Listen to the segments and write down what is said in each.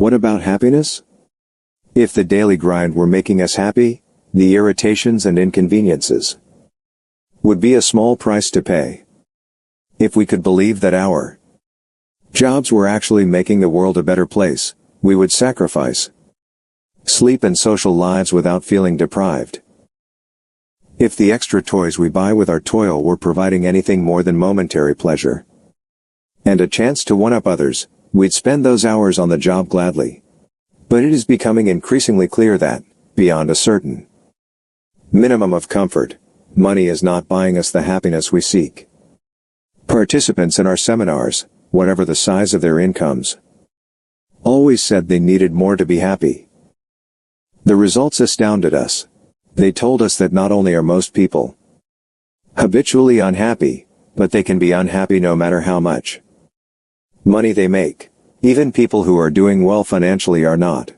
What about happiness? If the daily grind were making us happy, the irritations and inconveniences would be a small price to pay. If we could believe that our jobs were actually making the world a better place, we would sacrifice sleep and social lives without feeling deprived. If the extra toys we buy with our toil were providing anything more than momentary pleasure and a chance to one-up others, we'd spend those hours on the job gladly. But it is becoming increasingly clear that, beyond a certain minimum of comfort, money is not buying us the happiness we seek. Participants in our seminars, whatever the size of their incomes, always said they needed more to be happy. The results astounded us. They told us that not only are most people habitually unhappy, but they can be unhappy no matter how much money they make. Even people who are doing well financially are not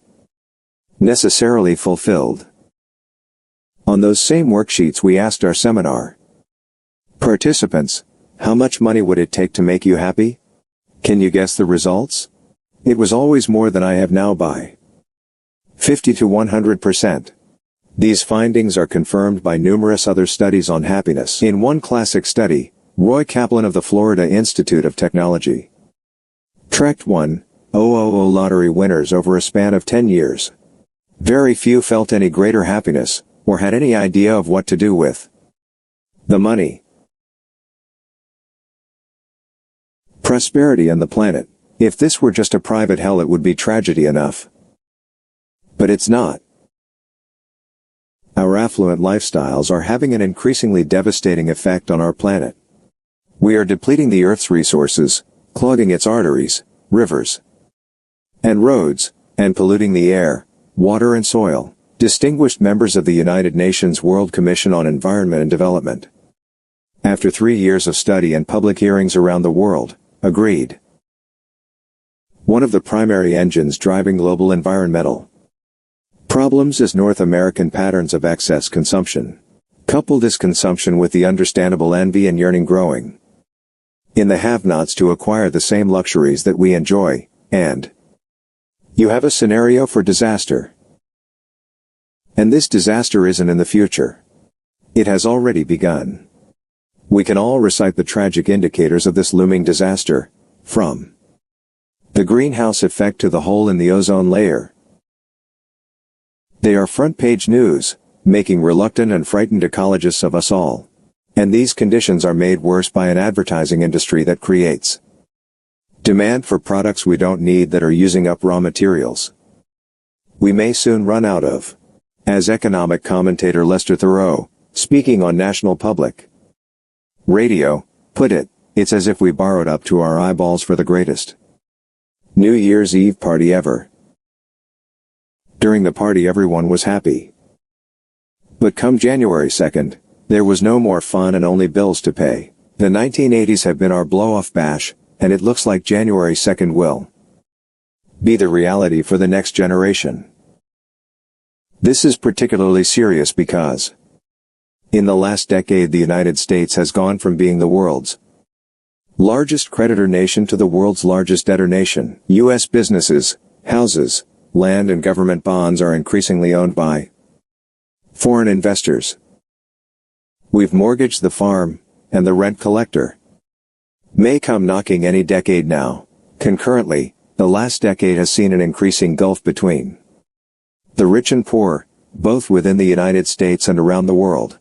necessarily fulfilled. On those same worksheets we asked our seminar participants, how much money would it take to make you happy? Can you guess the results? It was always more than I have now by 50 to 100%. These findings are confirmed by numerous other studies on happiness. In one classic study, Roy Kaplan of the Florida Institute of Technology tracked 1,000 lottery winners over a span of 10 years. Very few felt any greater happiness, or had any idea of what to do with the money. Prosperity and the planet. If this were just a private hell, it would be tragedy enough. But it's not. Our affluent lifestyles are having an increasingly devastating effect on our planet. We are depleting the Earth's resources, clogging its arteries, rivers, and roads, and polluting the air, water and soil. Distinguished members of the United Nations World Commission on Environment and Development, after 3 years of study and public hearings around the world, agreed. One of the primary engines driving global environmental problems is North American patterns of excess consumption. Couple this consumption with the understandable envy and yearning growing in the have-nots to acquire the same luxuries that we enjoy, and you have a scenario for disaster. And this disaster isn't in the future. It has already begun. We can all recite the tragic indicators of this looming disaster, from the greenhouse effect to the hole in the ozone layer. They are front-page news, making reluctant and frightened ecologists of us all. And these conditions are made worse by an advertising industry that creates demand for products we don't need that are using up raw materials we may soon run out of. As economic commentator Lester Thurow, speaking on National Public Radio, put it, it's as if we borrowed up to our eyeballs for the greatest New Year's Eve party ever. During the party everyone was happy. But come January 2nd, there was no more fun and only bills to pay. The 1980s have been our blow-off bash, and it looks like January 2nd will be the reality for the next generation. This is particularly serious because in the last decade the United States has gone from being the world's largest creditor nation to the world's largest debtor nation. U.S. businesses, houses, land and government bonds are increasingly owned by foreign investors. We've mortgaged the farm, and the rent collector may come knocking any decade now. Concurrently, the last decade has seen an increasing gulf between the rich and poor, both within the United States and around the world.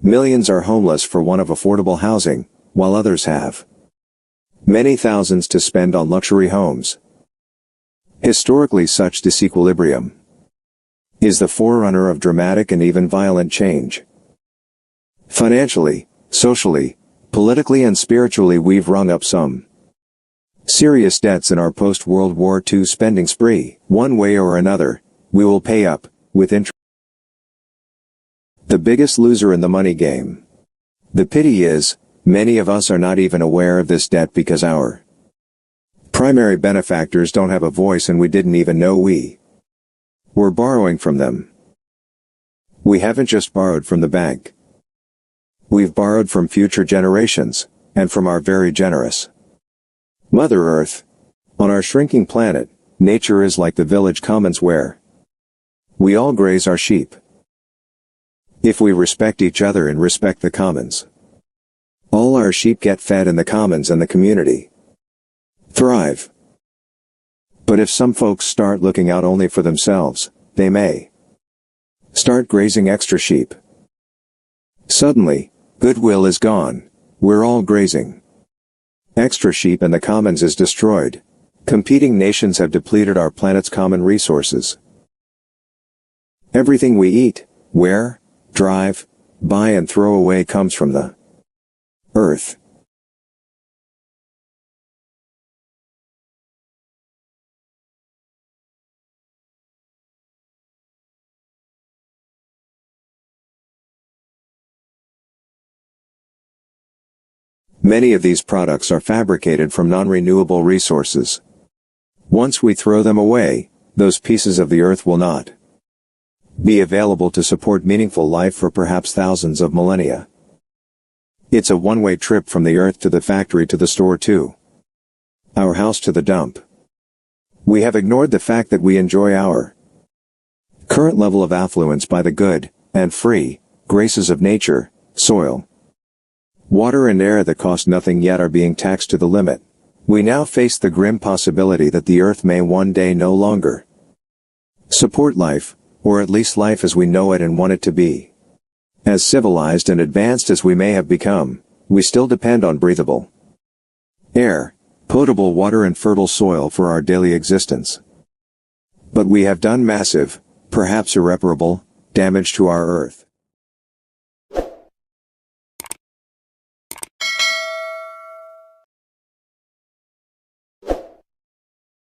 Millions are homeless for want of affordable housing, while others have many thousands to spend on luxury homes. Historically, such disequilibrium is the forerunner of dramatic and even violent change. Financially, socially, politically and spiritually we've rung up some serious debts in our post-World War II spending spree. One way or another, we will pay up, with interest. The biggest loser in the money game. The pity is, many of us are not even aware of this debt because our primary benefactors don't have a voice and we didn't even know we were borrowing from them. We haven't just borrowed from the bank. We've borrowed from future generations, and from our very generous Mother Earth. On our shrinking planet, nature is like the village commons where we all graze our sheep. If we respect each other and respect the commons, all our sheep get fed in the commons and the community thrive. But if some folks start looking out only for themselves, they may start grazing extra sheep. Suddenly, goodwill is gone, we're all grazing extra sheep and the commons is destroyed. Competing nations have depleted our planet's common resources. Everything we eat, wear, drive, buy and throw away comes from the earth. Many of these products are fabricated from non-renewable resources. Once we throw them away, those pieces of the earth will not be available to support meaningful life for perhaps thousands of millennia. It's a one-way trip from the earth to the factory to the store to our house to the dump. We have ignored the fact that we enjoy our current level of affluence by the good and free graces of nature, soil, water and air that cost nothing yet are being taxed to the limit. We now face the grim possibility that the earth may one day no longer support life, or at least life as we know it and want it to be. As civilized and advanced as we may have become, we still depend on breathable air, potable water and fertile soil for our daily existence. But we have done massive, perhaps irreparable, damage to our earth.